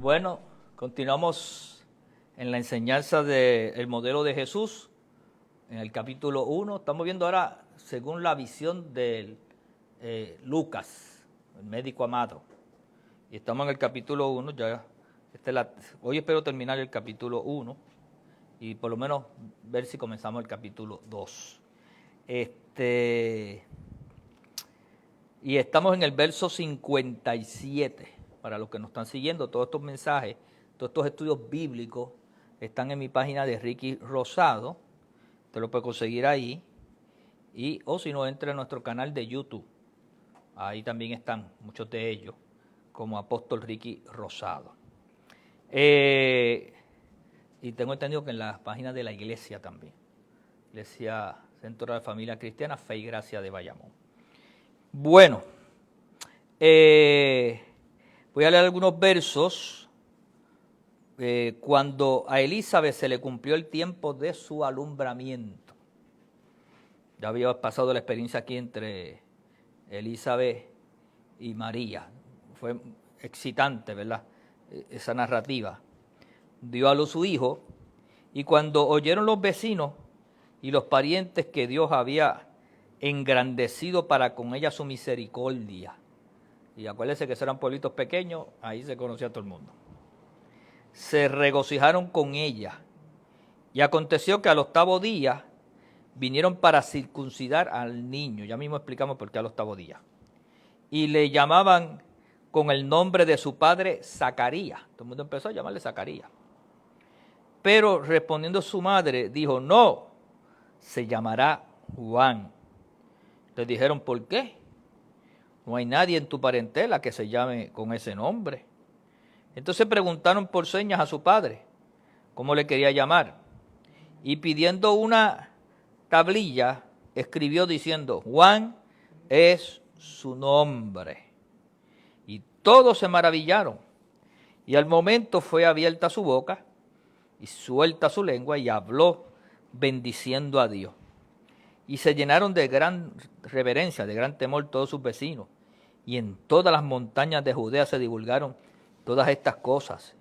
Bueno, continuamos en la enseñanza del modelo de Jesús, en el capítulo 1. Estamos viendo ahora según la visión de Lucas, el médico amado. Y estamos en el capítulo 1, hoy espero terminar el capítulo 1 y por lo menos ver si comenzamos el capítulo 2. Y estamos en el verso 57. Para los que nos están siguiendo, todos estos mensajes, todos estos estudios bíblicos están en mi página de Ricky Rosado. Te lo puedes conseguir ahí. O si no, entra en nuestro canal de YouTube. Ahí también están muchos de ellos, como Apóstol Ricky Rosado. Y tengo entendido que en las páginas de la iglesia también. Iglesia Centro de Familia Cristiana, Fe y Gracia de Bayamón. Bueno, voy a leer algunos versos. Cuando a Elizabeth se le cumplió el tiempo de su alumbramiento. Ya había pasado la experiencia aquí entre Elizabeth y María. Fue excitante, ¿verdad? Esa narrativa. Dio a luz su hijo, y cuando oyeron los vecinos y los parientes que Dios había engrandecido para con ella su misericordia. Y acuérdense que eran pueblitos pequeños, ahí se conocía a todo el mundo. Se regocijaron con ella. Y aconteció que al 8º día vinieron para circuncidar al niño. Ya mismo explicamos por qué al 8º día. Y le llamaban con el nombre de su padre Zacarías. Todo el mundo empezó a llamarle Zacarías. Pero respondiendo su madre, dijo, no, se llamará Juan. Le dijeron, ¿por qué? No hay nadie en tu parentela que se llame con ese nombre. Entonces preguntaron por señas a su padre cómo le quería llamar. Y pidiendo una tablilla, escribió diciendo, Juan es su nombre. Y todos se maravillaron. Y al momento fue abierta su boca y suelta su lengua y habló bendiciendo a Dios. Y se llenaron de gran reverencia, de gran temor todos sus vecinos. Y en todas las montañas de Judea se divulgaron todas estas cosas.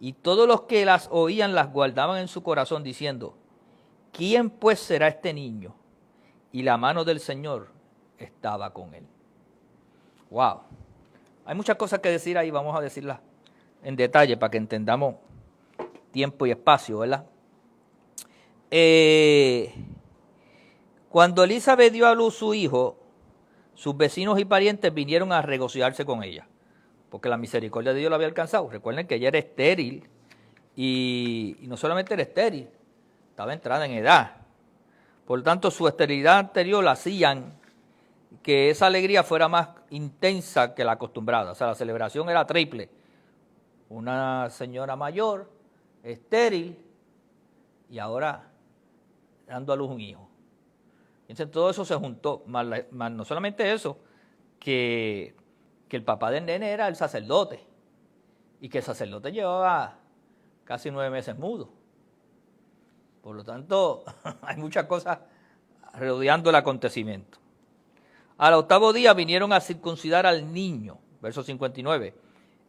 Y todos los que las oían las guardaban en su corazón diciendo, ¿quién pues será este niño? Y la mano del Señor estaba con él. Wow. Hay muchas cosas que decir ahí, vamos a decirlas en detalle para que entendamos tiempo y espacio, ¿verdad? Cuando Elizabeth dio a luz su hijo, sus vecinos y parientes vinieron a regocijarse con ella, porque la misericordia de Dios la había alcanzado. Recuerden que ella era estéril, y no solamente era estéril, estaba entrada en edad. Por lo tanto, su esterilidad anterior la hacían que esa alegría fuera más intensa que la acostumbrada. O sea, la celebración era triple. Una señora mayor, estéril, y ahora dando a luz un hijo. Entonces todo eso se juntó, más no solamente eso, que el papá del nene era el sacerdote, y que el sacerdote llevaba casi 9 meses mudo. Por lo tanto, hay muchas cosas rodeando el acontecimiento. Al 8º día vinieron a circuncidar al niño, verso 59.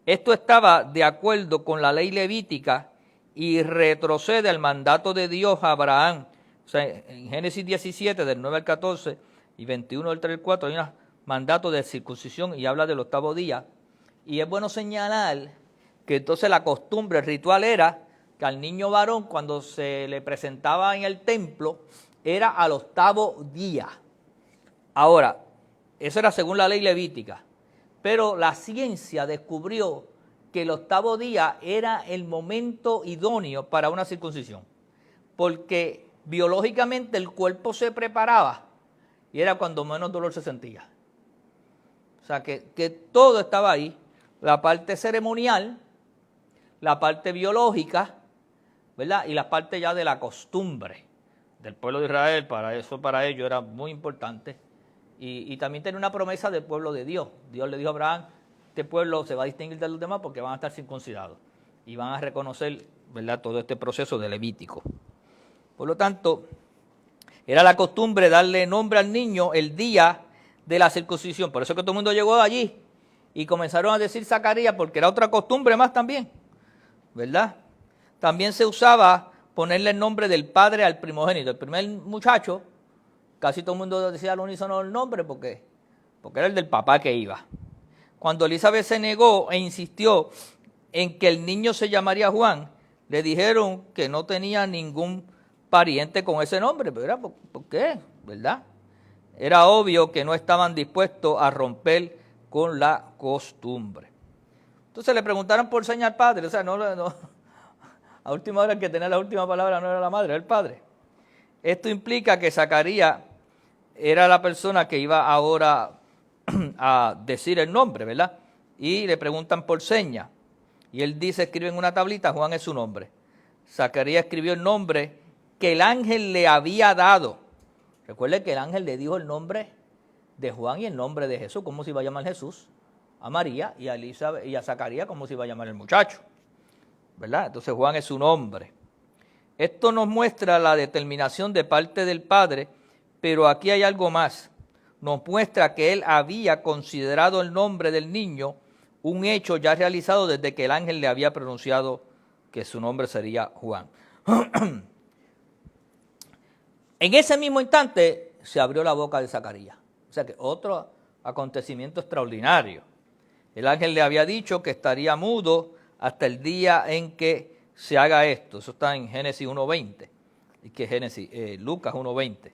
Esto estaba de acuerdo con la ley levítica y retrocede al mandato de Dios a Abraham. O sea, en Génesis 17, del 9 al 14, y 21 del 3 al 4, hay un mandato de circuncisión y habla del 8º día. Y es bueno señalar que entonces la costumbre, el ritual era que al niño varón, cuando se le presentaba en el templo, era al 8º día. Ahora, eso era según la ley levítica. Pero la ciencia descubrió que el 8º día era el momento idóneo para una circuncisión. Porque biológicamente el cuerpo se preparaba y era cuando menos dolor se sentía. O sea, que todo estaba ahí. La parte ceremonial, la parte biológica, ¿verdad? Y la parte ya de la costumbre del pueblo de Israel. Para ellos era muy importante. Y también tenía una promesa del pueblo de Dios. Dios le dijo a Abraham, este pueblo se va a distinguir de los demás porque van a estar circuncidados. Y van a reconocer, ¿verdad?, todo este proceso de Levítico. Por lo tanto, era la costumbre darle nombre al niño el día de la circuncisión. Por eso que todo el mundo llegó allí y comenzaron a decir Zacarías, porque era otra costumbre más también. ¿verdad? También se usaba ponerle el nombre del padre al primogénito. El primer muchacho, casi todo el mundo decía al unísono el nombre porque era el del papá que iba. Cuando Elizabeth se negó e insistió en que el niño se llamaría Juan, le dijeron que no tenía ningún pariente con ese nombre. Pero ¿por qué? ¿Verdad? Era obvio que no estaban dispuestos a romper con la costumbre. Entonces le preguntaron por señas al padre, o sea, no, a última hora el que tenía la última palabra no era la madre, era el padre. Esto implica que Zacarías era la persona que iba ahora a decir el nombre, ¿verdad? Y le preguntan por señas. Y él dice, escribe en una tablita, Juan es su nombre. Zacarías escribió el nombre que el ángel le había dado. Recuerde que el ángel le dijo el nombre de Juan y el nombre de Jesús, cómo se iba a llamar Jesús, a María y a Elizabeth y a Zacarías, cómo se iba a llamar el muchacho, ¿verdad? Entonces Juan es su nombre. Esto nos muestra la determinación de parte del Padre, pero aquí hay algo más. Nos muestra que él había considerado el nombre del niño un hecho ya realizado desde que el ángel le había pronunciado que su nombre sería Juan. En ese mismo instante se abrió la boca de Zacarías. O sea que otro acontecimiento extraordinario. El ángel le había dicho que estaría mudo hasta el día en que se haga esto. Eso está en Génesis 1.20, y que Lucas 1.20.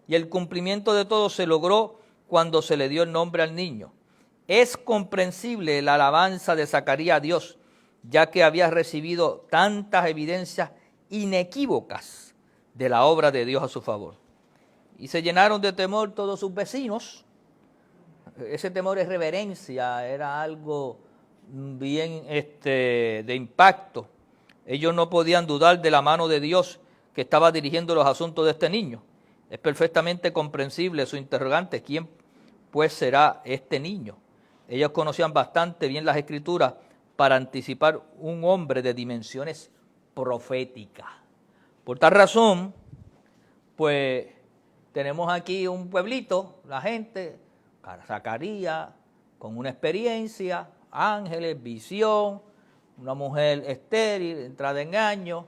Y el cumplimiento de todo se logró cuando se le dio el nombre al niño. Es comprensible la alabanza de Zacarías a Dios, ya que había recibido tantas evidencias inequívocas de la obra de Dios a su favor. Y se llenaron de temor todos sus vecinos. Ese temor es reverencia, era algo bien de impacto. Ellos no podían dudar de la mano de Dios que estaba dirigiendo los asuntos de este niño. Es perfectamente comprensible su interrogante, ¿quién pues será este niño? Ellos conocían bastante bien las Escrituras para anticipar un hombre de dimensiones proféticas. Por tal razón, pues tenemos aquí un pueblito, la gente, Zacarías, con una experiencia, ángeles, visión, una mujer estéril, entrada en años,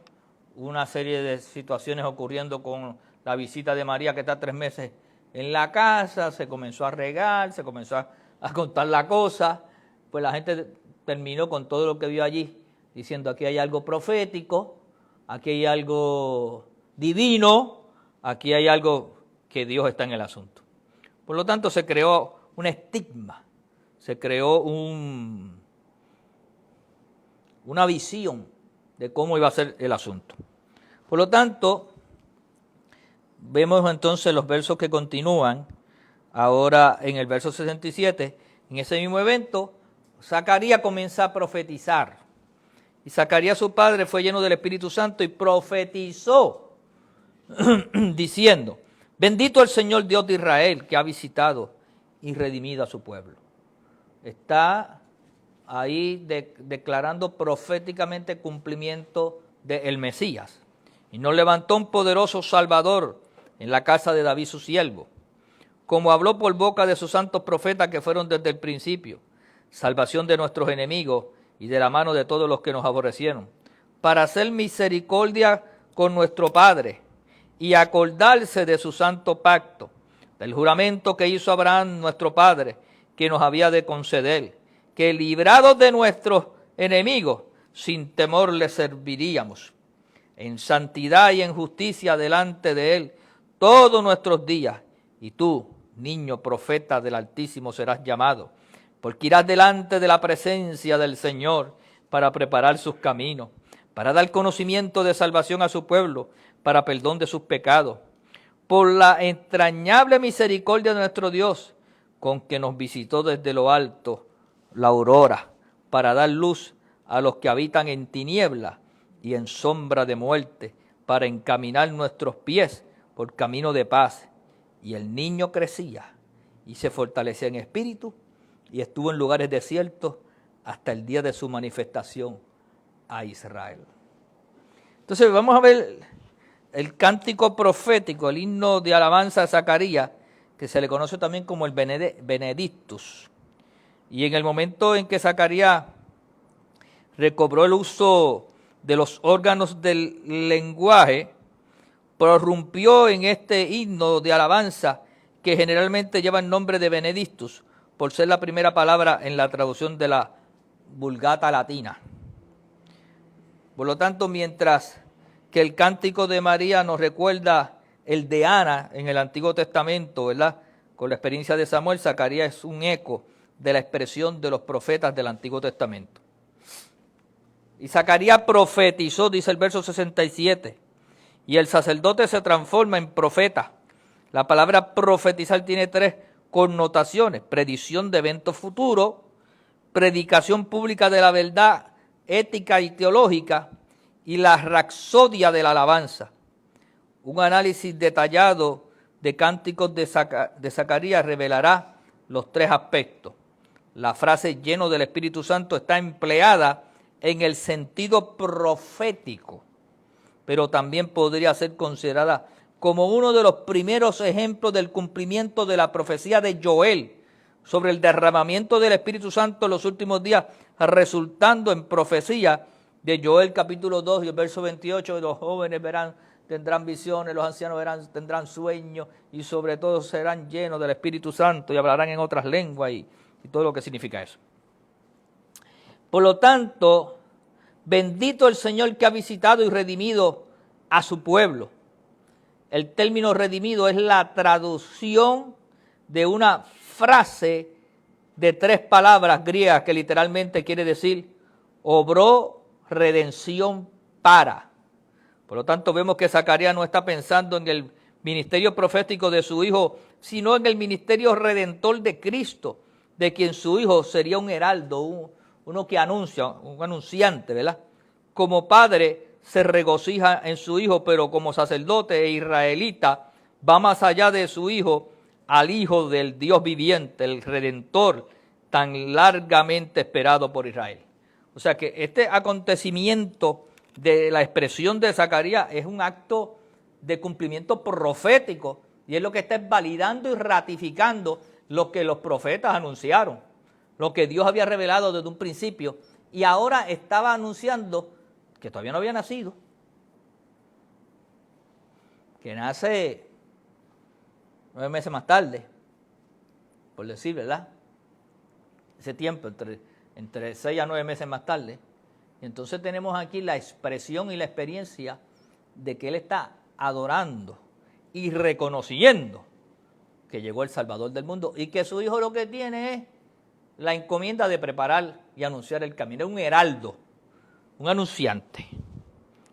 una serie de situaciones ocurriendo con la visita de María que está 3 meses en la casa, se comenzó a regar, se comenzó a contar la cosa, pues la gente terminó con todo lo que vio allí, diciendo aquí hay algo profético, aquí hay algo divino, aquí hay algo que Dios está en el asunto. Por lo tanto, se creó un estigma, se creó una visión de cómo iba a ser el asunto. Por lo tanto, vemos entonces los versos que continúan, ahora en el verso 67, en ese mismo evento, Zacarías comienza a profetizar. Y Zacarías, su padre, fue lleno del Espíritu Santo y profetizó, diciendo, bendito el Señor Dios de Israel, que ha visitado y redimido a su pueblo. Está ahí declarando proféticamente cumplimiento del Mesías. Y nos levantó un poderoso Salvador en la casa de David su siervo, como habló por boca de sus santos profetas que fueron desde el principio, salvación de nuestros enemigos y de la mano de todos los que nos aborrecieron, para hacer misericordia con nuestro Padre y acordarse de su santo pacto, del juramento que hizo Abraham nuestro Padre, que nos había de conceder, que librados de nuestros enemigos, sin temor le serviríamos, en santidad y en justicia delante de él, todos nuestros días. Y tú, niño profeta del Altísimo, serás llamado, porque irás delante de la presencia del Señor para preparar sus caminos, para dar conocimiento de salvación a su pueblo, para perdón de sus pecados, por la entrañable misericordia de nuestro Dios, con que nos visitó desde lo alto la aurora, para dar luz a los que habitan en tinieblas y en sombra de muerte, para encaminar nuestros pies por camino de paz. Y el niño crecía y se fortalecía en espíritu y estuvo en lugares desiertos hasta el día de su manifestación a Israel. Entonces vamos a ver el cántico profético, el himno de alabanza a Zacarías, que se le conoce también como el Benedictus. Y en el momento en que Zacarías recobró el uso de los órganos del lenguaje, prorrumpió en este himno de alabanza que generalmente lleva el nombre de Benedictus, por ser la primera palabra en la traducción de la Vulgata latina. Por lo tanto, mientras que el cántico de María nos recuerda el de Ana en el Antiguo Testamento, ¿verdad?, con la experiencia de Samuel, Zacarías es un eco de la expresión de los profetas del Antiguo Testamento. Y Zacarías profetizó, dice el verso 67, y el sacerdote se transforma en profeta. La palabra profetizar tiene tres connotaciones: predicción de eventos futuros, predicación pública de la verdad ética y teológica, y la rapsodia de la alabanza. Un análisis detallado de cánticos de Zacarías revelará los tres aspectos. La frase lleno del Espíritu Santo está empleada en el sentido profético, pero también podría ser considerada como uno de los primeros ejemplos del cumplimiento de la profecía de Joel sobre el derramamiento del Espíritu Santo en los últimos días, resultando en profecía de Joel capítulo 2 y el verso 28, los jóvenes tendrán visiones, los ancianos tendrán sueños, y sobre todo serán llenos del Espíritu Santo y hablarán en otras lenguas y todo lo que significa eso. Por lo tanto, bendito el Señor que ha visitado y redimido a su pueblo. El término redimido es la traducción de una frase de tres palabras griegas que literalmente quiere decir obró redención para. Por lo tanto, vemos que Zacarías no está pensando en el ministerio profético de su hijo, sino en el ministerio redentor de Cristo, de quien su hijo sería un heraldo, uno que anuncia, un anunciante, ¿verdad? Como padre se regocija en su hijo, pero como sacerdote e israelita va más allá de su hijo al Hijo del Dios viviente, el Redentor, tan largamente esperado por Israel. O sea que este acontecimiento de la expresión de Zacarías es un acto de cumplimiento profético, y es lo que está validando y ratificando lo que los profetas anunciaron, lo que Dios había revelado desde un principio, y ahora estaba anunciando que todavía no había nacido, que nace 9 meses más tarde, por decir, ¿verdad? Ese tiempo, entre 6 a 9 meses más tarde. Y entonces tenemos aquí la expresión y la experiencia de que él está adorando y reconociendo que llegó el Salvador del mundo, y que su hijo lo que tiene es la encomienda de preparar y anunciar el camino. Es un heraldo, un anunciante,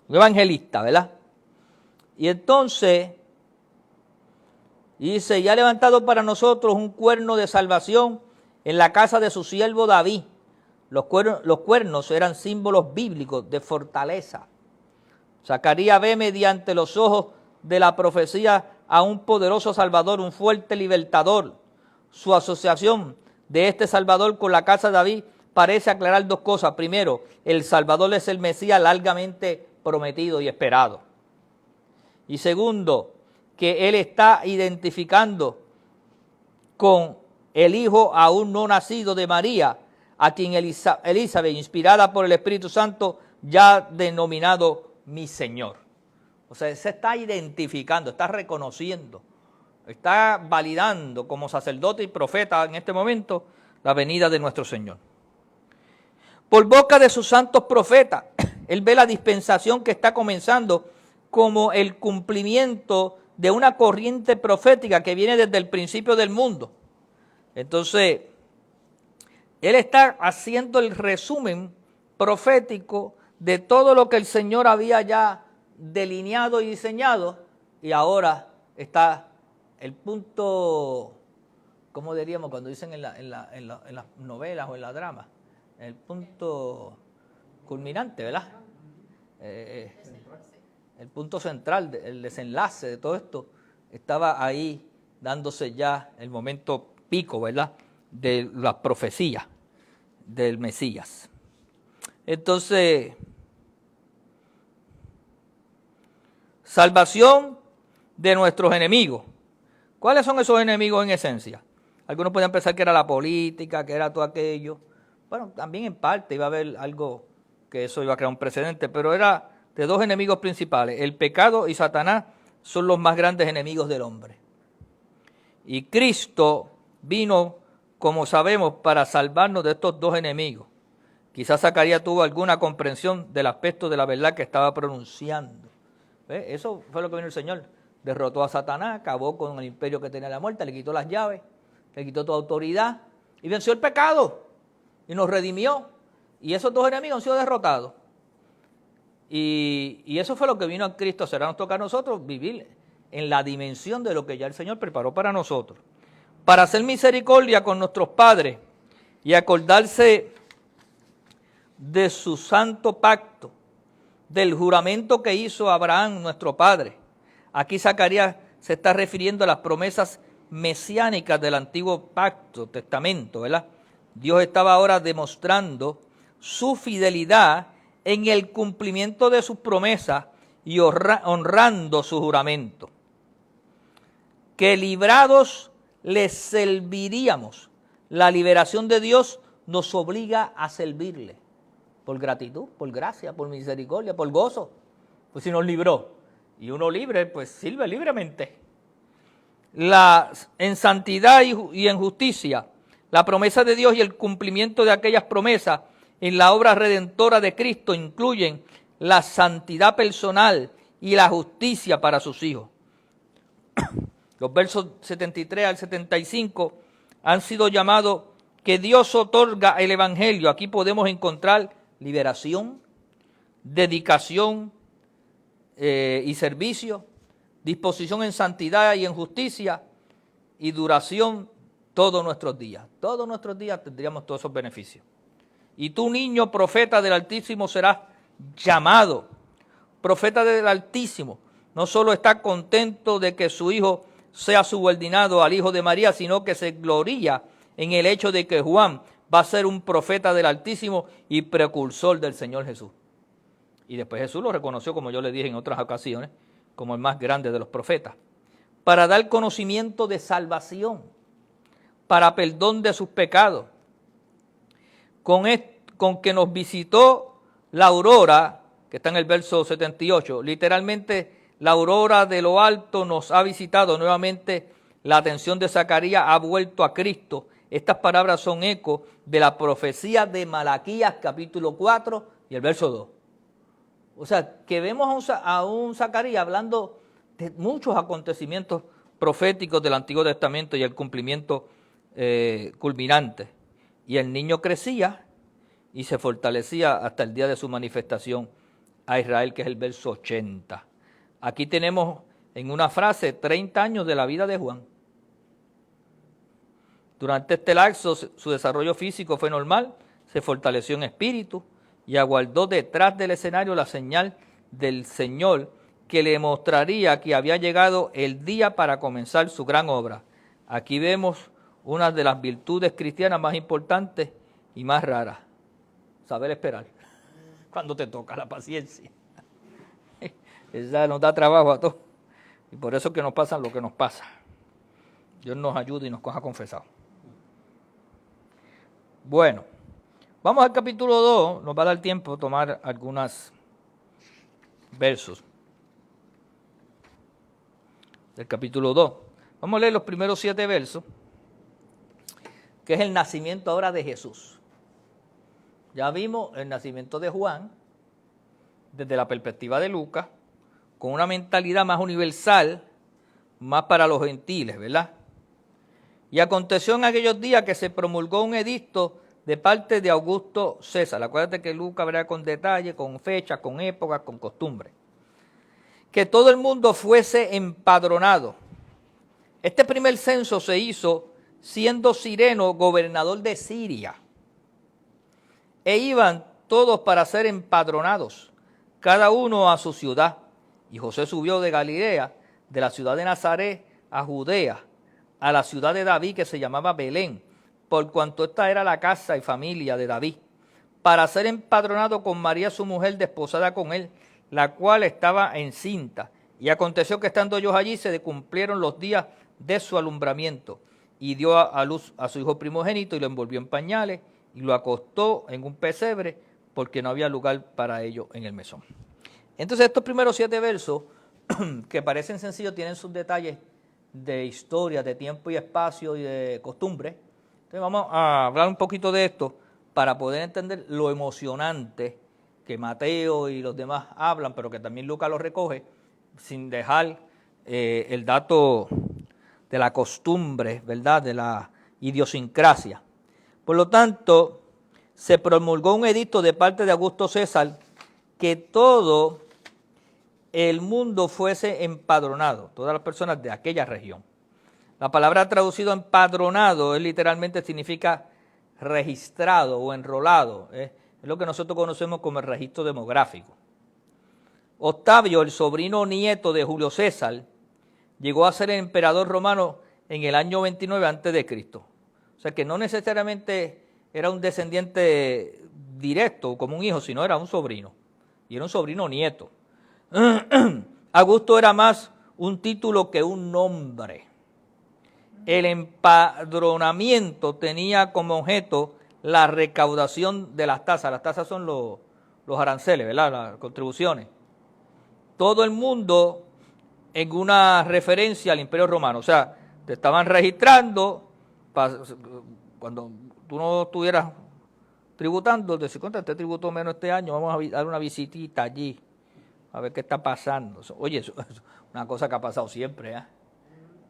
un evangelista, ¿verdad? Y entonces dice, y ha levantado para nosotros un cuerno de salvación en la casa de su siervo David. Los cuernos eran símbolos bíblicos de fortaleza. Zacarías ve mediante los ojos de la profecía a un poderoso Salvador, un fuerte libertador. Su asociación de este Salvador con la casa de David parece aclarar dos cosas. Primero, el Salvador es el Mesías largamente prometido y esperado. Y segundo, que él está identificando con el hijo aún no nacido de María, a quien Elizabeth, inspirada por el Espíritu Santo, ya ha denominado mi Señor. O sea, se está identificando, está reconociendo, está validando como sacerdote y profeta en este momento la venida de nuestro Señor. Por boca de sus santos profetas, él ve la dispensación que está comenzando como el cumplimiento de una corriente profética que viene desde el principio del mundo. Entonces, él está haciendo el resumen profético de todo lo que el Señor había ya delineado y diseñado, y ahora está el punto, ¿cómo diríamos cuando dicen en las novelas o en la drama? El punto culminante, ¿verdad? El punto central, el desenlace de todo esto, estaba ahí dándose ya el momento pico, ¿verdad?, de la profecía del Mesías. Entonces, salvación de nuestros enemigos. ¿Cuáles son esos enemigos en esencia? Algunos podían pensar que era la política, que era todo aquello. Bueno, también en parte iba a haber algo que eso iba a crear un precedente, pero era de dos enemigos principales. El pecado y Satanás son los más grandes enemigos del hombre. Y Cristo vino, como sabemos, para salvarnos de estos dos enemigos. Quizás Zacarías tuvo alguna comprensión del aspecto de la verdad que estaba pronunciando. ¿Ves? Eso fue lo que vino el Señor. Derrotó a Satanás, acabó con el imperio que tenía la muerte, le quitó las llaves, le quitó toda autoridad y venció el pecado y nos redimió. Y esos dos enemigos han sido derrotados. Y eso fue lo que vino a Cristo. Será nos toca a nosotros vivir en la dimensión de lo que ya el Señor preparó para nosotros. Para hacer misericordia con nuestros padres y acordarse de su santo pacto, del juramento que hizo Abraham, nuestro padre. Aquí Zacarías se está refiriendo a las promesas mesiánicas del antiguo pacto, testamento, ¿verdad? Dios estaba ahora demostrando su fidelidad en el cumplimiento de sus promesas y honrando su juramento. Que librados les serviríamos. La liberación de Dios nos obliga a servirle. Por gratitud, por gracia, por misericordia, por gozo. Pues si nos libró. Y uno libre, pues sirve libremente. En santidad y en justicia, la promesa de Dios y el cumplimiento de aquellas promesas en la obra redentora de Cristo incluyen la santidad personal y la justicia para sus hijos. Los versos 73 al 75 han sido llamados que Dios otorga el Evangelio. Aquí podemos encontrar liberación, dedicación y servicio, disposición en santidad y en justicia y duración todos nuestros días. Todos nuestros días tendríamos todos esos beneficios. Y tú, niño profeta del Altísimo, serás llamado profeta del Altísimo. No solo está contento de que su hijo sea subordinado al hijo de María, sino que se gloria en el hecho de que Juan va a ser un profeta del Altísimo y precursor del Señor Jesús. Y después Jesús lo reconoció, como yo le dije en otras ocasiones, como el más grande de los profetas, para dar conocimiento de salvación, para perdón de sus pecados. Con que nos visitó la aurora, que está en el verso 78, literalmente la aurora de lo alto nos ha visitado nuevamente. La atención de Zacarías ha vuelto a Cristo. Estas palabras son eco de la profecía de Malaquías capítulo 4 y el verso 2. O sea, que vemos a un Zacarías hablando de muchos acontecimientos proféticos del Antiguo Testamento y el cumplimiento culminante. Y el niño crecía y se fortalecía hasta el día de su manifestación a Israel, que es el verso 80. Aquí tenemos en una frase 30 años de la vida de Juan. Durante este lapso su desarrollo físico fue normal, se fortaleció en espíritu y aguardó detrás del escenario la señal del Señor que le mostraría que había llegado el día para comenzar su gran obra. Aquí vemos una de las virtudes cristianas más importantes y más raras: saber esperar cuando te toca, la paciencia. Esa nos da trabajo a todos y por eso es que nos pasa lo que nos pasa. Dios nos ayude y nos coja confesados. Bueno, vamos al capítulo 2, nos va a dar tiempo de tomar algunos versos del capítulo 2. Vamos a leer los primeros 7 versos, que es el nacimiento ahora de Jesús. Ya vimos el nacimiento de Juan desde la perspectiva de Lucas, con una mentalidad más universal, más para los gentiles, ¿verdad? Y aconteció en aquellos días que se promulgó un edicto de parte de Augusto César. Acuérdate que Lucas verá con detalle, con fechas, con épocas, con costumbres. Que todo el mundo fuese empadronado. Este primer censo se hizo siendo Cireno gobernador de Siria. E iban todos para ser empadronados, cada uno a su ciudad. Y José subió de Galilea, de la ciudad de Nazaret a Judea, a la ciudad de David que se llamaba Belén, por cuanto esta era la casa y familia de David, para ser empadronado con María su mujer, desposada con él, la cual estaba encinta. Y aconteció que estando ellos allí se cumplieron los días de su alumbramiento, y dio a luz a su hijo primogénito y lo envolvió en pañales y lo acostó en un pesebre porque no había lugar para ellos en el mesón. Entonces estos primeros 7 versos, que parecen sencillos, tienen sus detalles de historia, de tiempo y espacio y de costumbre. Entonces vamos a hablar un poquito de esto para poder entender lo emocionante que Mateo y los demás hablan, pero que también Lucas lo recoge, sin dejar el dato de la costumbre, ¿verdad?, de la idiosincrasia. Por lo tanto, se promulgó un edicto de parte de Augusto César que todo el mundo fuese empadronado, todas las personas de aquella región. La palabra traducido empadronado literalmente significa registrado o enrolado, es lo que nosotros conocemos como el registro demográfico. Octavio, el sobrino nieto de Julio César, llegó a ser el emperador romano en el año 29 a.C. O sea que no necesariamente era un descendiente directo como un hijo, sino era un sobrino, y era un sobrino nieto. Augusto era más un título que un nombre. El empadronamiento tenía como objeto la recaudación de las tasas. Las tasas son los aranceles, ¿verdad?, las contribuciones. Todo el mundo en una referencia al Imperio Romano. O sea, te estaban registrando cuando tú no estuvieras tributando, decir, ¿cuánto te tributó menos este año? Vamos a dar una visitita allí, a ver qué está pasando. Oye, eso es una cosa que ha pasado siempre, ¿eh?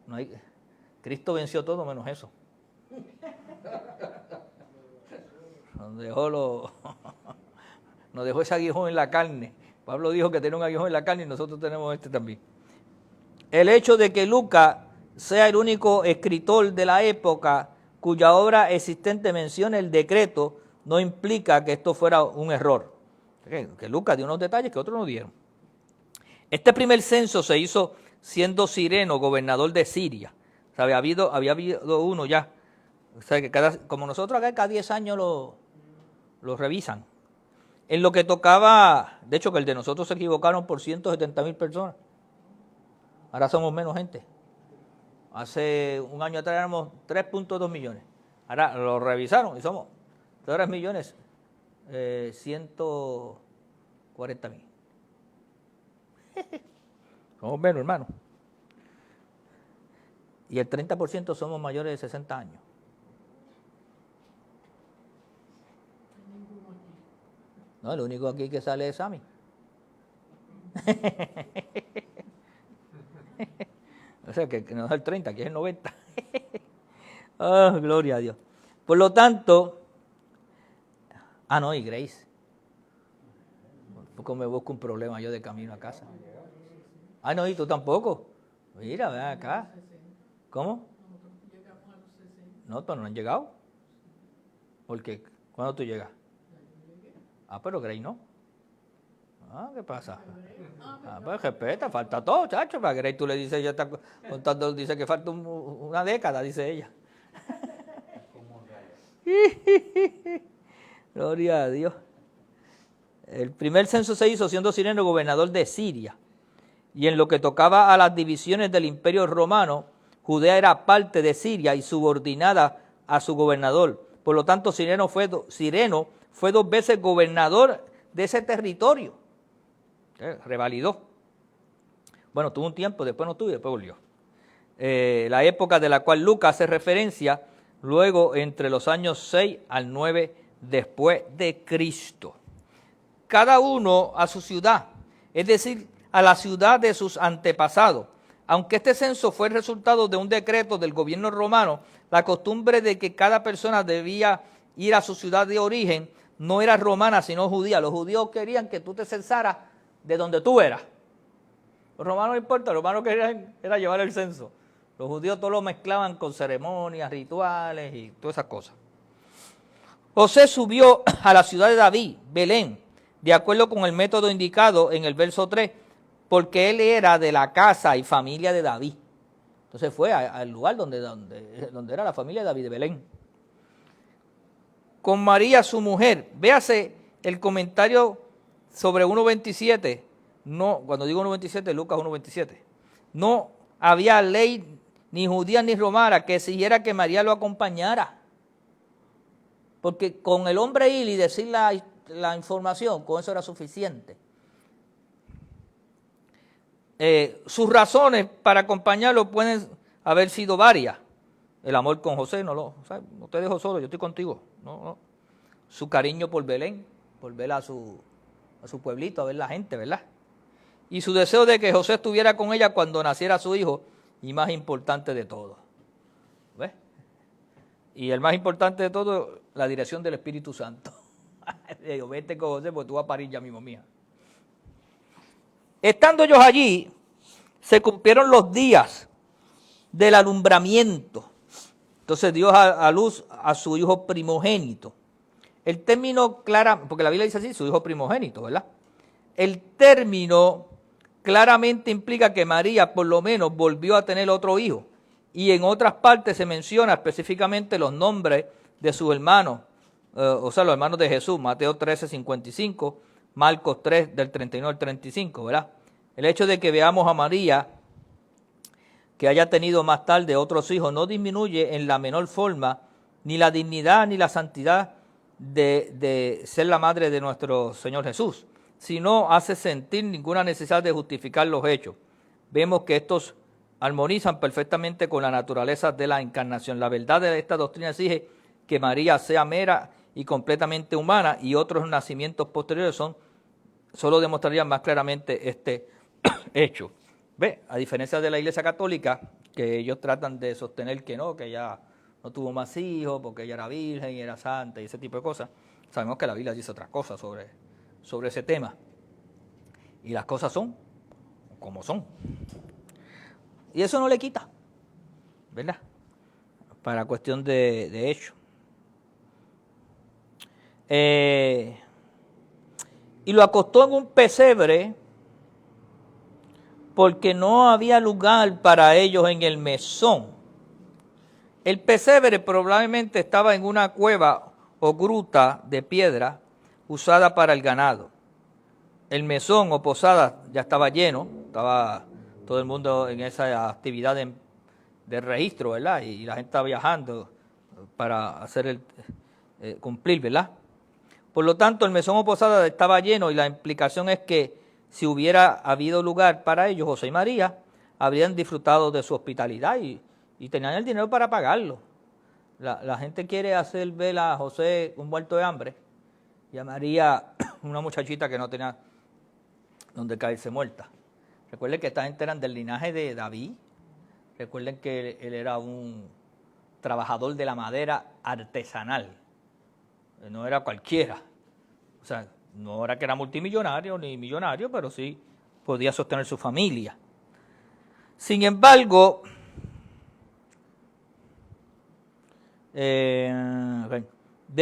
No hay, Cristo venció todo menos eso. Nos dejó ese aguijón en la carne. Pablo dijo que tenía un aguijón en la carne y nosotros tenemos este también. El hecho de que Lucas sea el único escritor de la época cuya obra existente menciona el decreto no implica que esto fuera un error. Que Lucas dio unos detalles que otros no dieron. Este primer censo se hizo siendo Cireno gobernador de Siria. O sea, había habido uno ya. O sea, que como nosotros acá cada 10 años lo revisan. En lo que tocaba, de hecho que el de nosotros se equivocaron por 170,000 personas. Ahora somos menos gente. Hace un año atrás éramos 3.2 millones. Ahora lo revisaron y somos 3 millones 140,000. Somos menos, hermano. Y el 30% somos mayores de 60 años. No, el único aquí que sale es Sammy. O sea, que no es el 30, que es el 90. Oh, gloria a Dios. Por lo tanto, no, y Grace. Tampoco me busco un problema yo de camino a casa. No, y tú tampoco. Mira, ven acá. ¿Cómo? No, pero no han llegado. ¿Por qué? ¿Cuándo tú llegas? Pero Grace no. ¿Qué pasa? Pues respeta, falta todo, chacho. Para Grace tú le dices, ella está contando, dice que falta una década, dice ella. Gloria a Dios. El primer censo se hizo siendo Cireno gobernador de Siria. Y en lo que tocaba a las divisiones del Imperio Romano, Judea era parte de Siria y subordinada a su gobernador. Por lo tanto, Cireno fue 2 veces gobernador de ese territorio. Revalidó. Bueno, tuvo un tiempo, después no tuvo y después volvió. La época de la cual Lucas hace referencia, luego entre los años 6 al 9 después de Cristo. Cada uno a su ciudad, es decir, a la ciudad de sus antepasados. Aunque este censo fue el resultado de un decreto del gobierno romano, la costumbre de que cada persona debía ir a su ciudad de origen no era romana, sino judía. Los judíos querían que tú te censaras de donde tú eras. Los romanos no importa, los romanos querían era llevar el censo. Los judíos todo lo mezclaban con ceremonias, rituales y todas esas cosas. José subió a la ciudad de David, Belén, de acuerdo con el método indicado en el verso 3, porque él era de la casa y familia de David. Entonces fue al lugar donde era la familia de David, de Belén. Con María, su mujer. Véase el comentario sobre 1.27. No, cuando digo 1.27, Lucas 1.27. No había ley ni judía ni romana que exigiera que María lo acompañara. Porque con el hombre ir y decir la información, con eso era suficiente. Sus razones para acompañarlo pueden haber sido varias. El amor con José, no te dejo solo, yo estoy contigo. No. Su cariño por Belén, por ver a su pueblito, a ver la gente, ¿verdad? Y su deseo de que José estuviera con ella cuando naciera su hijo, y más importante de todo. ¿Ves? Y el más importante de todo, la dirección del Espíritu Santo. Digo, vete con José porque tú vas a parir ya mismo, mía. Estando ellos allí, se cumplieron los días del alumbramiento. Entonces dio a luz a su hijo primogénito. El término clara, porque la Biblia dice así, su hijo primogénito, ¿verdad? El término claramente implica que María por lo menos volvió a tener otro hijo. Y en otras partes se menciona específicamente los nombres de sus hermanos, los hermanos de Jesús, Mateo 13:55, Marcos 3, del 39 al 35, ¿verdad? El hecho de que veamos a María, que haya tenido más tarde otros hijos, no disminuye en la menor forma ni la dignidad ni la santidad de ser la madre de nuestro Señor Jesús, sino hace sentir ninguna necesidad de justificar los hechos. Vemos que estos armonizan perfectamente con la naturaleza de la encarnación. La verdad de esta doctrina exige que María sea mera y completamente humana, y otros nacimientos posteriores solo demostrarían más claramente este hecho. ¿Ve? A diferencia de la Iglesia Católica, que ellos tratan de sostener que no, que ella no tuvo más hijos porque ella era virgen y era santa y ese tipo de cosas. Sabemos que la Biblia dice otras cosas sobre ese tema. Y las cosas son como son. Y eso no le quita, ¿verdad? Para cuestión de hecho. Y lo acostó en un pesebre porque no había lugar para ellos en el mesón. El pesebre probablemente estaba en una cueva o gruta de piedra usada para el ganado. El mesón o posada ya estaba lleno, estaba todo el mundo en esa actividad de registro, ¿verdad? Y la gente estaba viajando para hacer cumplir, ¿verdad? Por lo tanto, el mesón o posada estaba lleno, y la implicación es que si hubiera habido lugar para ellos, José y María habrían disfrutado de su hospitalidad y tenían el dinero para pagarlo. La gente quiere hacer ver a José un muerto de hambre y a María una muchachita que no tenía donde caerse muerta. Recuerden que esta gente eran del linaje de David. Recuerden que él era un trabajador de la madera artesanal. No era cualquiera. O sea, no era que era multimillonario ni millonario, pero sí podía sostener su familia. Sin embargo, de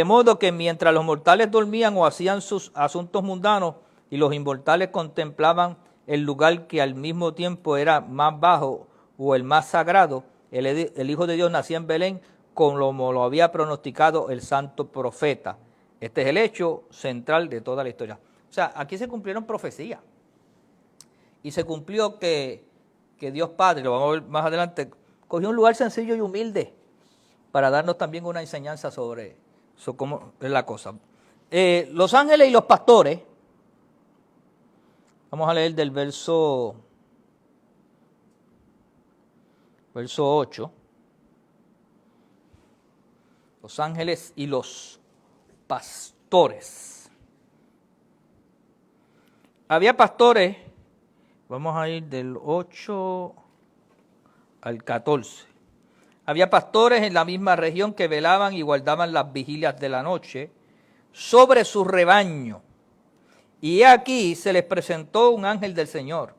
modo que mientras los mortales dormían o hacían sus asuntos mundanos y los inmortales contemplaban el lugar que al mismo tiempo era más bajo o el más sagrado, el Hijo de Dios nacía en Belén como lo había pronosticado el santo profeta. Este es el hecho central de toda la historia. O sea, aquí se cumplieron profecías. Y se cumplió que Dios Padre, lo vamos a ver más adelante, cogió un lugar sencillo y humilde para darnos también una enseñanza sobre cómo es la cosa. Los ángeles y los pastores, vamos a leer del verso 8. Los ángeles y los pastores. Había pastores, vamos a ir del 8 al 14. Había pastores en la misma región que velaban y guardaban las vigilias de la noche sobre su rebaño. Y aquí se les presentó un ángel del Señor,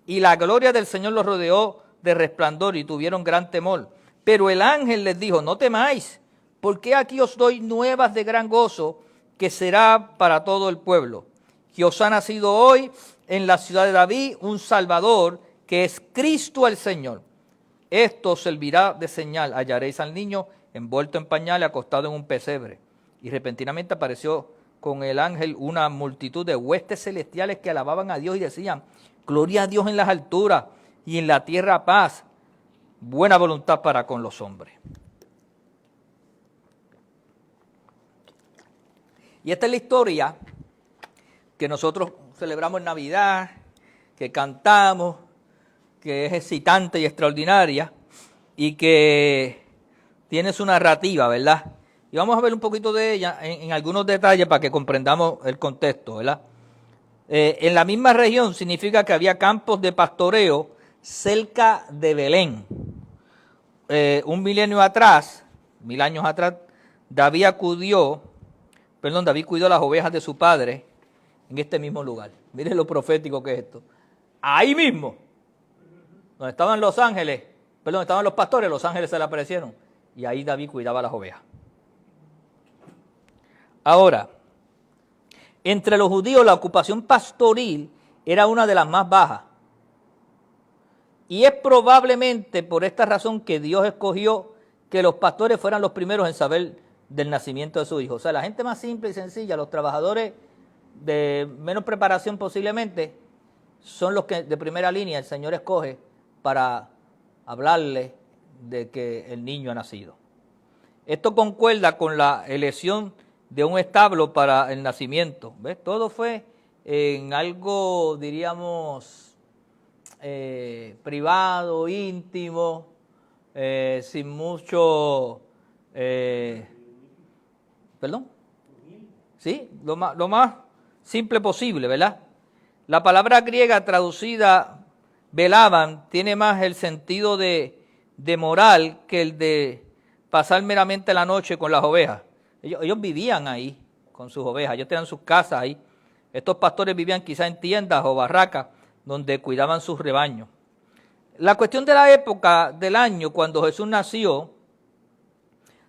y la gloria del Señor los rodeó de resplandor y tuvieron gran temor. Pero el ángel les dijo: no temáis, porque aquí os doy nuevas de gran gozo, que será para todo el pueblo. Que os ha nacido hoy en la ciudad de David un Salvador, que es Cristo el Señor. Esto servirá de señal: hallaréis al niño envuelto en pañales, acostado en un pesebre. Y repentinamente apareció con el ángel una multitud de huestes celestiales que alababan a Dios y decían: gloria a Dios en las alturas y en la tierra paz, buena voluntad para con los hombres. Y esta es la historia que nosotros celebramos en Navidad, que cantamos, que es excitante y extraordinaria y que tiene su narrativa, ¿verdad? Y vamos a ver un poquito de ella en algunos detalles para que comprendamos el contexto, ¿verdad? En la misma región significa que había campos de pastoreo cerca de Belén. 1000 años atrás, David cuidó las ovejas de su padre en este mismo lugar. Miren lo profético que es esto. Ahí mismo, donde estaban los pastores, los ángeles se le aparecieron. Y ahí David cuidaba las ovejas. Ahora, entre los judíos la ocupación pastoril era una de las más bajas. Y es probablemente por esta razón que Dios escogió que los pastores fueran los primeros en saber del nacimiento de su hijo. O sea, la gente más simple y sencilla, los trabajadores de menos preparación posiblemente, son los que de primera línea el Señor escoge para hablarle de que el niño ha nacido. Esto concuerda con la elección de un establo para el nacimiento. ¿Ves? Todo fue en algo, diríamos, privado, íntimo, sin mucho... ¿Perdón? Sí, lo más simple posible, ¿verdad? La palabra griega traducida, velaban, tiene más el sentido de moral que el de pasar meramente la noche con las ovejas. Ellos vivían ahí con sus ovejas, ellos tenían sus casas ahí. Estos pastores vivían quizá en tiendas o barracas donde cuidaban sus rebaños. La cuestión de la época del año cuando Jesús nació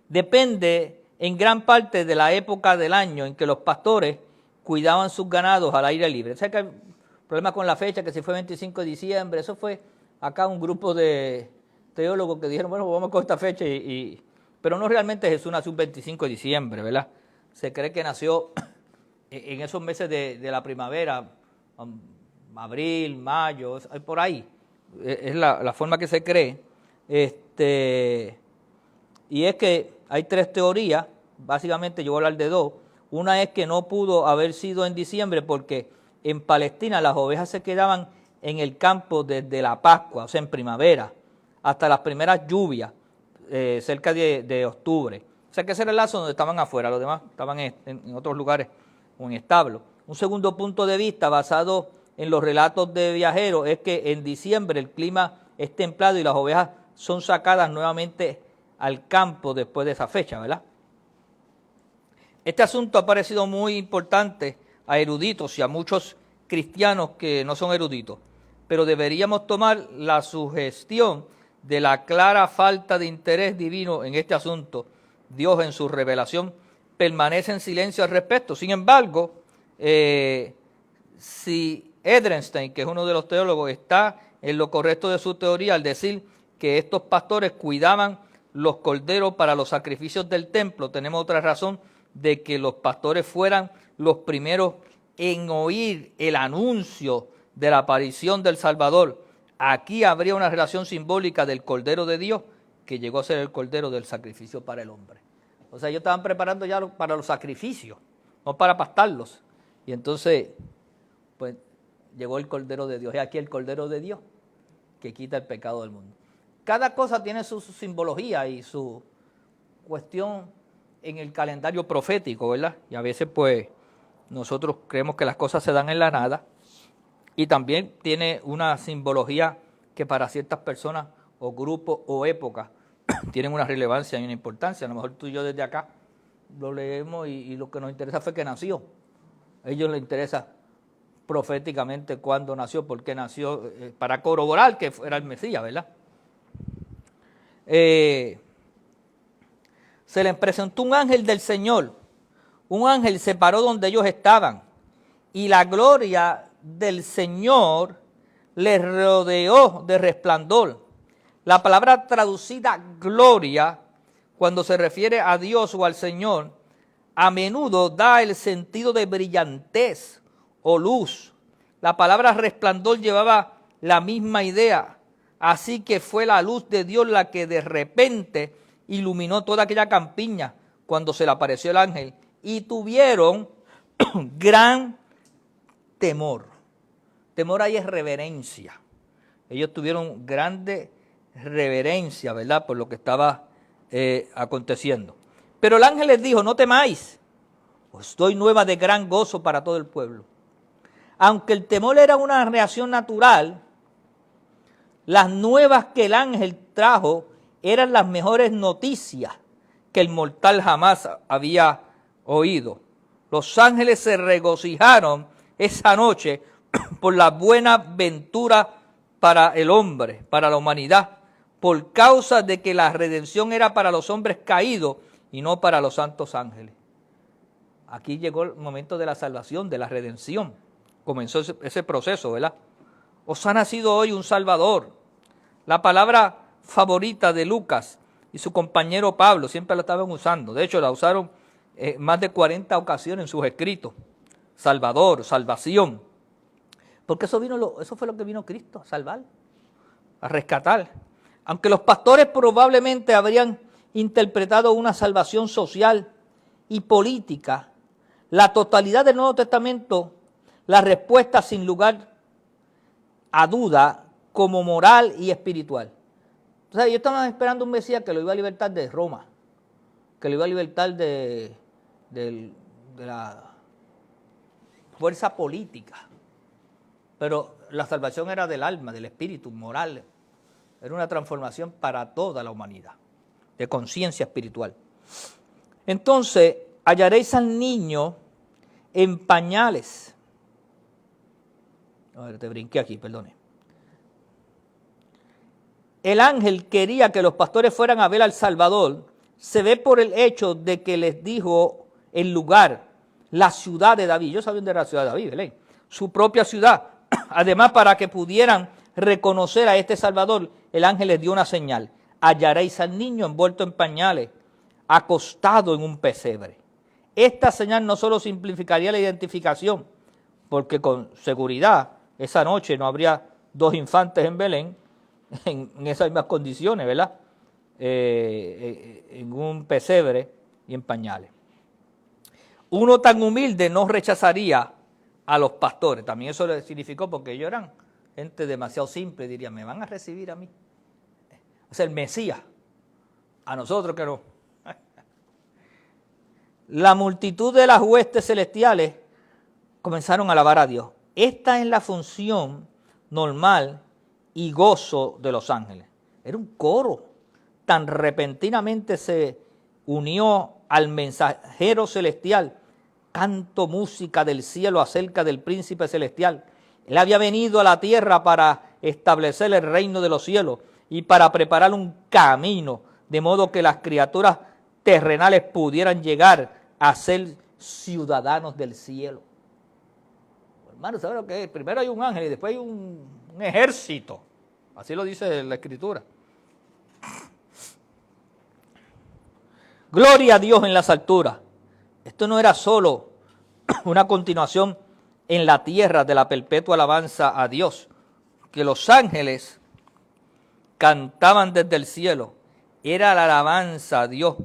depende en gran parte de la época del año en que los pastores cuidaban sus ganados al aire libre. Sé que hay problemas con la fecha, que si fue 25 de diciembre, eso fue acá un grupo de teólogos que dijeron, bueno, vamos con esta fecha, pero no realmente Jesús nació un 25 de diciembre, ¿verdad? Se cree que nació en esos meses de la primavera, abril, mayo, por ahí, es la forma que se cree. Y es que hay 3 teorías, básicamente yo voy a hablar de 2. Una es que no pudo haber sido en diciembre porque en Palestina las ovejas se quedaban en el campo desde la Pascua, o sea, en primavera, hasta las primeras lluvias, cerca de octubre. O sea, que ese era el lazo donde estaban afuera, los demás estaban en otros lugares o en establos. Un segundo punto de vista basado en los relatos de viajeros es que en diciembre el clima es templado y las ovejas son sacadas nuevamente al campo después de esa fecha, ¿verdad? Este asunto ha parecido muy importante a eruditos y a muchos cristianos que no son eruditos, pero deberíamos tomar la sugestión de la clara falta de interés divino en este asunto. Dios en su revelación permanece en silencio al respecto. Sin embargo, si Edrenstein, que es uno de los teólogos, está en lo correcto de su teoría al decir que estos pastores cuidaban los corderos para los sacrificios del templo, tenemos otra razón de que los pastores fueran los primeros en oír el anuncio de la aparición del Salvador. Aquí habría una relación simbólica del Cordero de Dios que llegó a ser el Cordero del sacrificio para el hombre. O sea, ellos estaban preparando ya para los sacrificios, no para pastarlos. Y entonces, pues, llegó el Cordero de Dios. Y aquí el Cordero de Dios que quita el pecado del mundo. Cada cosa tiene su simbología y su cuestión en el calendario profético, ¿verdad? Y a veces, pues, nosotros creemos que las cosas se dan en la nada. Y también tiene una simbología que para ciertas personas o grupos o épocas tienen una relevancia y una importancia. A lo mejor tú y yo desde acá lo leemos y lo que nos interesa fue que nació. A ellos les interesa proféticamente cuándo nació, por qué nació, para corroborar que era el Mesías, ¿verdad? Se les presentó un ángel del Señor. Un ángel se paró donde ellos estaban y la gloria del Señor les rodeó de resplandor. La palabra traducida gloria, cuando se refiere a Dios o al Señor, a menudo da el sentido de brillantez o luz. La palabra resplandor llevaba la misma idea. Así que fue la luz de Dios la que de repente iluminó toda aquella campiña cuando se le apareció el ángel y tuvieron gran temor. Temor ahí es reverencia. Ellos tuvieron grande reverencia, ¿verdad?, por lo que estaba aconteciendo. Pero el ángel les dijo, no temáis, os doy nueva de gran gozo para todo el pueblo. Aunque el temor era una reacción natural, las nuevas que el ángel trajo eran las mejores noticias que el mortal jamás había oído. Los ángeles se regocijaron esa noche por la buena ventura para el hombre, para la humanidad, por causa de que la redención era para los hombres caídos y no para los santos ángeles. Aquí llegó el momento de la salvación, de la redención. Comenzó ese proceso, ¿verdad? Os ha nacido hoy un Salvador. La palabra favorita de Lucas y su compañero Pablo siempre la estaban usando. De hecho, la usaron más de 40 ocasiones en sus escritos. Salvador, salvación. Porque eso fue lo que vino Cristo, a salvar, a rescatar. Aunque los pastores probablemente habrían interpretado una salvación social y política, la totalidad del Nuevo Testamento, la respuesta sin lugar a duda como moral y espiritual. O sea, ellos estaban esperando un Mesías que lo iba a libertar de Roma, que lo iba a libertar de la fuerza política. Pero la salvación era del alma, del espíritu, moral. Era una transformación para toda la humanidad, de conciencia espiritual. Entonces, hallaréis al niño en pañales. A ver, te brinqué aquí, perdone. El ángel quería que los pastores fueran a ver al Salvador. Se ve por el hecho de que les dijo el lugar, la ciudad de David. Yo sabía dónde era la ciudad de David, ¿verdad? Su propia ciudad. Además, para que pudieran reconocer a este Salvador, el ángel les dio una señal. Hallaréis al niño envuelto en pañales, acostado en un pesebre. Esta señal no solo simplificaría la identificación, porque con seguridad esa noche no habría dos infantes en Belén en esas mismas condiciones, ¿verdad? En un pesebre y en pañales. Uno tan humilde no rechazaría a los pastores. También eso le significó, porque ellos eran gente demasiado simple, dirían, me van a recibir a mí. O sea, el Mesías, a nosotros que no. La multitud de las huestes celestiales comenzaron a alabar a Dios. Esta es la función normal y gozo de los ángeles. Era un coro. Tan repentinamente se unió al mensajero celestial, canto, música del cielo acerca del príncipe celestial. Él había venido a la tierra para establecer el reino de los cielos y para preparar un camino, de modo que las criaturas terrenales pudieran llegar a ser ciudadanos del cielo. Hermano, ¿sabe lo que es? Primero hay un ángel y después hay un ejército. Así lo dice la Escritura. Gloria a Dios en las alturas. Esto no era solo una continuación en la tierra de la perpetua alabanza a Dios, que los ángeles cantaban desde el cielo. Era la alabanza a Dios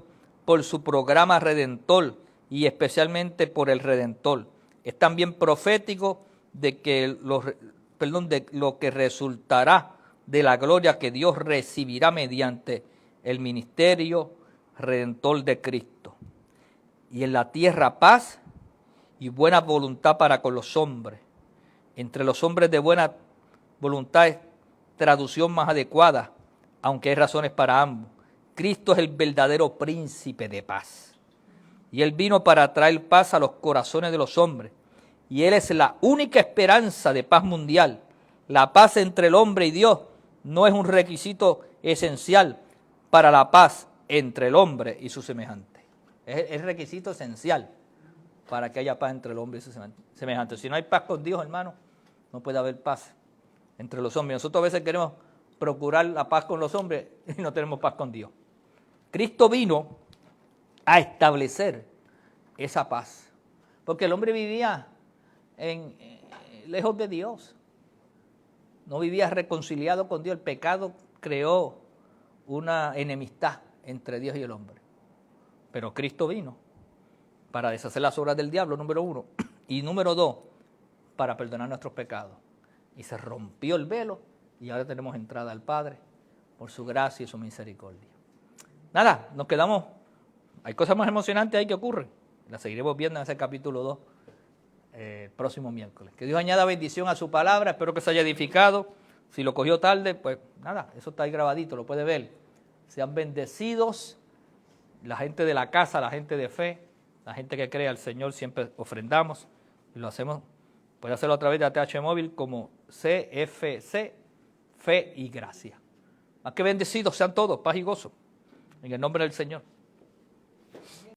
por su programa redentor y especialmente por el Redentor. Es también profético de lo que resultará de la gloria que Dios recibirá mediante el ministerio redentor de Cristo. Y en la tierra paz y buena voluntad para con los hombres. Entre los hombres de buena voluntad es traducción más adecuada, aunque hay razones para ambos. Cristo es el verdadero príncipe de paz. Y Él vino para traer paz a los corazones de los hombres. Y Él es la única esperanza de paz mundial. La paz entre el hombre y Dios no es un requisito esencial para la paz entre el hombre y su semejante. Es el requisito esencial para que haya paz entre el hombre y su semejante. Si no hay paz con Dios, hermano, no puede haber paz entre los hombres. Nosotros a veces queremos procurar la paz con los hombres y no tenemos paz con Dios. Cristo vino a establecer esa paz, porque el hombre vivía lejos de Dios, no vivía reconciliado con Dios. El pecado creó una enemistad entre Dios y el hombre, pero Cristo vino para deshacer las obras del diablo, número 1. Y número 2, para perdonar nuestros pecados. Y se rompió el velo y ahora tenemos entrada al Padre por su gracia y su misericordia. Nada, nos quedamos. Hay cosas más emocionantes ahí que ocurren. Las seguiremos viendo en ese capítulo 2 el próximo miércoles. Que Dios añada bendición a su palabra. Espero que se haya edificado. Si lo cogió tarde, pues nada, eso está ahí grabadito, lo puede ver. Sean bendecidos la gente de la casa, la gente de fe, la gente que cree al Señor, siempre ofrendamos y lo hacemos. Puede hacerlo a través de ATH Móvil como CFC, Fe y Gracia. Más que bendecidos sean todos, paz y gozo, en el nombre del Señor.